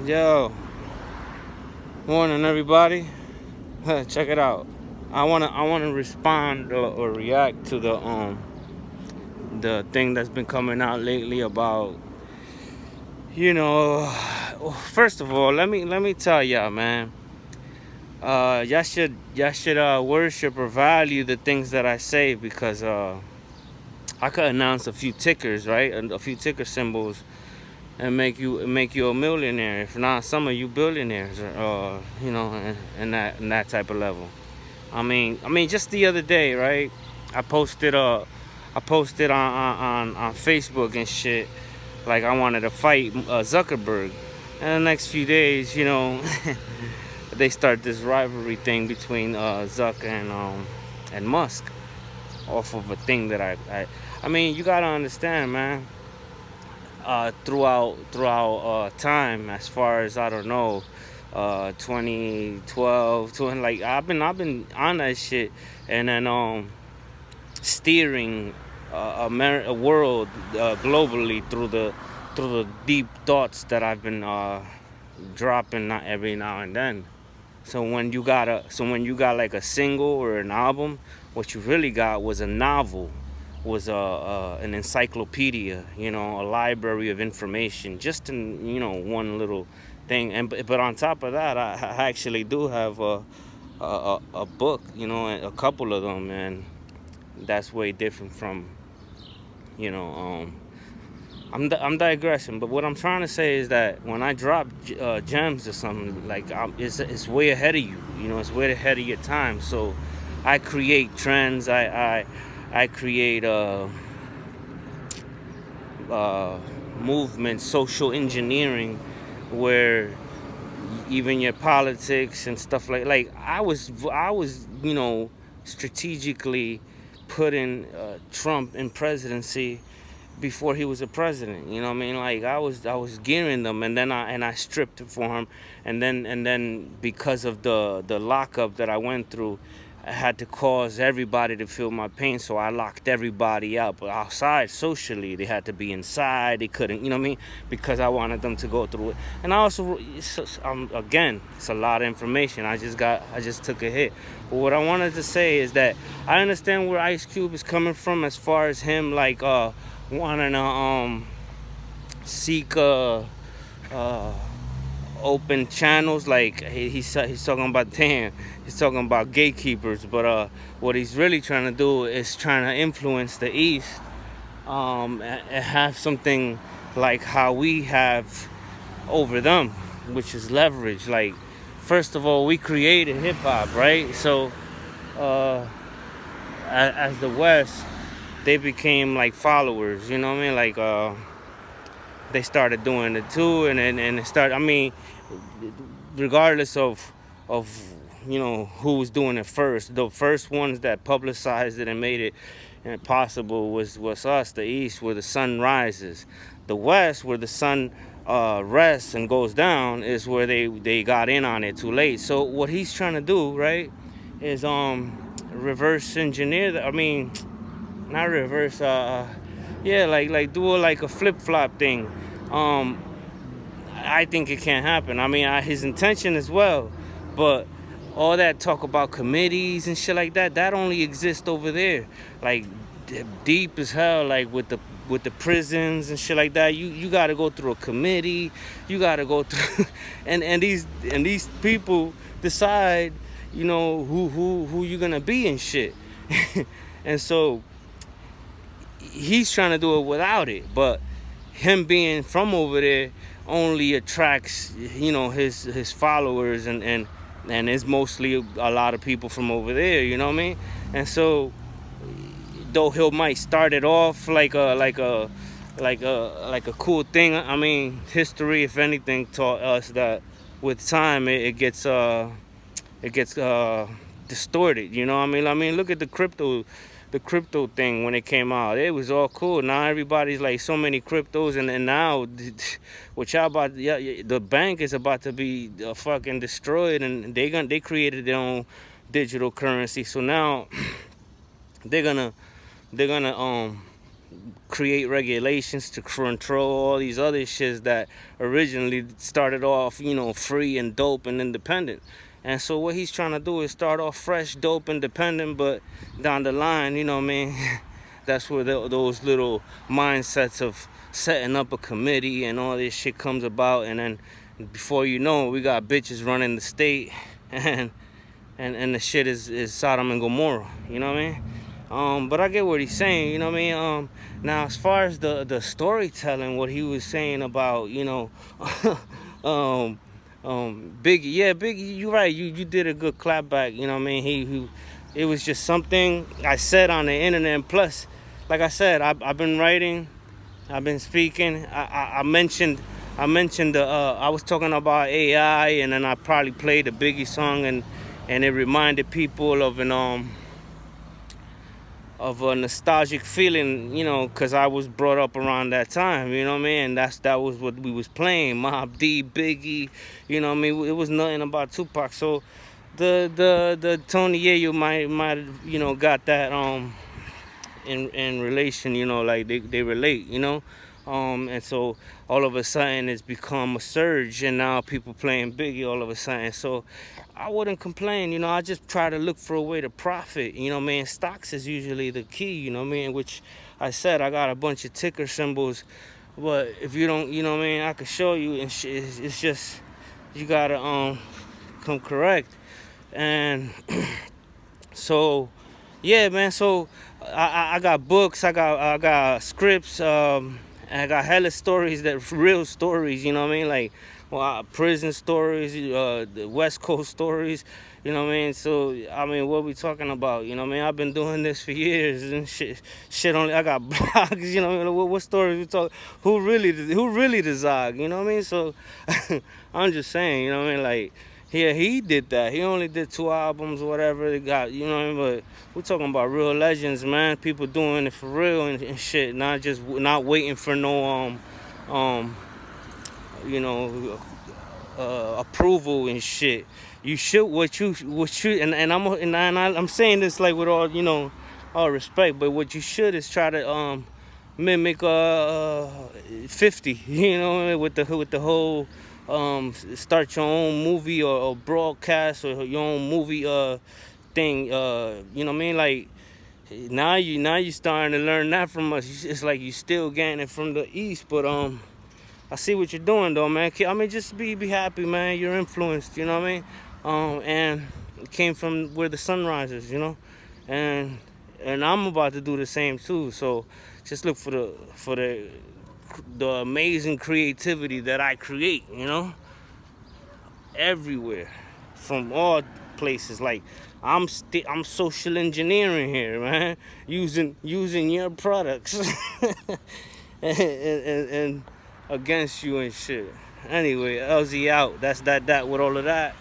Yo, morning everybody. Check it out. I wanna respond or react to the thing that's been coming out lately about you know. First of all, let me tell y'all, man. Y'all should worship or value the things that I say because I could announce a few tickers, right, and a few ticker symbols and make you a millionaire. If not, some of you billionaires, in that type of level. I mean, just the other day, right? I posted on Facebook and shit, like I wanted to fight Zuckerberg, and the next few days, they start this rivalry thing between Zuck and Musk off of a thing that I mean, you gotta understand, man. Throughout time, as far as I don't know, 2012, like I've been on that shit, and then steering a world globally through the deep thoughts that I've been dropping not every now and then. So when you got like a single or an album, what you really got was a novel, was an encyclopedia, a library of information, just in one little thing. But on top of that, I actually do have a book, a couple of them, and that's way different from you know I'm digressing, but what I'm trying to say is that when I drop gems or something, like it's way ahead of you. It's way ahead of your time. So I create trends. I create movement, social engineering, where even your politics and stuff like I was strategically putting Trump in presidency before he was a president. You know what I mean? Like I was gearing them, and then I stripped it for him, and then because of the lockup that I went through, I had to cause everybody to feel my pain, so I locked everybody up outside socially. They had to be inside. They couldn't, you know what I mean? Because I wanted them to go through it. And I also, again, it's a lot of information. I just took a hit. But what I wanted to say is that I understand where Ice Cube is coming from as far as him like wanting to seek uh open channels. Like he's talking about, damn, he's talking about gatekeepers, but what he's really trying to do is trying to influence the East, and have something like how we have over them, which is leverage. Like, first of all, we created hip-hop, right? So as the West, they became like followers, you know what I mean? Like they started doing it too, and it started. I mean, regardless of who was doing it first, the first ones that publicized it and made it possible was us, the East, where the sun rises. The West, where the sun rests and goes down, is where they got in on it too late. So what he's trying to do, right, is reverse engineer I mean, not reverse, yeah, like do like a flip-flop thing. I think it can't happen. I mean, his intention as well, but all that talk about committees and shit like that only exists over there, like deep as hell, like with the prisons and shit like that. You got to go through a committee. You got to go through, and these people decide, who you're gonna be and shit. And so he's trying to do it without it, but him being from over there only attracts his followers, and it's mostly a lot of people from over there, you know what I mean? And so though he might start it off like a cool thing, I mean, history, if anything, taught us that with time it gets distorted, you know what I mean? Look at the crypto thing. When it came out, it was all cool. Now everybody's like, so many cryptos, and now what y'all about, yeah, the bank is about to be fucking destroyed, and they created their own digital currency. So now they're gonna create regulations to control all these other shits that originally started off, free and dope and independent. And so what he's trying to do is start off fresh, dope, independent, but down the line, that's where those little mindsets of setting up a committee and all this shit comes about. And then before you know it, we got bitches running the state, and the shit is Sodom and Gomorrah, you know what I mean? But I get what he's saying, you know what I mean? Now, as far as the storytelling, what he was saying about, Biggie, yeah, Biggie, you're right, you did a good clapback, you know what I mean? It was just something I said on the internet, and plus, like I said, I've been writing, I've been speaking, I mentioned, I was talking about AI, and then I probably played a Biggie song, and it reminded people of a nostalgic feeling, because I was brought up around that time, you know what I mean? And that was what we was playing, Mobb D, Biggie, you know what I mean? It was nothing about Tupac. So the Tony, yeah, you might got that in relation, like they relate, and so all of a sudden it's become a surge, and now people playing Biggie all of a sudden. So I wouldn't complain, I just try to look for a way to profit, man. Stocks is usually the key, which I said I got a bunch of ticker symbols, but if you don't, I could show you, and it's just you gotta come correct. And so yeah, man, so I got books, I got scripts, and I got hella stories, that real stories, you know what I mean? Like, prison stories, the West Coast stories, you know what I mean? So, what we talking about, you know what I mean? I've been doing this for years and shit only, I got blogs, you know what stories we talk, who really the Zog, you know what I mean? So, I'm just saying, you know what I mean? Like, yeah, he did that. He only did 2 albums or whatever they got, you know what I mean? But we're talking about real legends, man. People doing it for real and shit, not waiting for no approval and shit. You should and I'm saying this like with all respect, but what you should is try to mimic 50, with the whole start your own movie or broadcast or your own movie thing, you know what I mean? Like, now you starting to learn that from us. It's like you still getting it from the East, but I see what you're doing though, man. Just be happy, man. You're influenced, you know what I mean? And it came from where the sun rises, and I'm about to do the same too. So just look for the amazing creativity that I create, everywhere, from all places. Like, I'm social engineering here, man, using your products and against you and shit. Anyway, LZ out. That's that with all of that.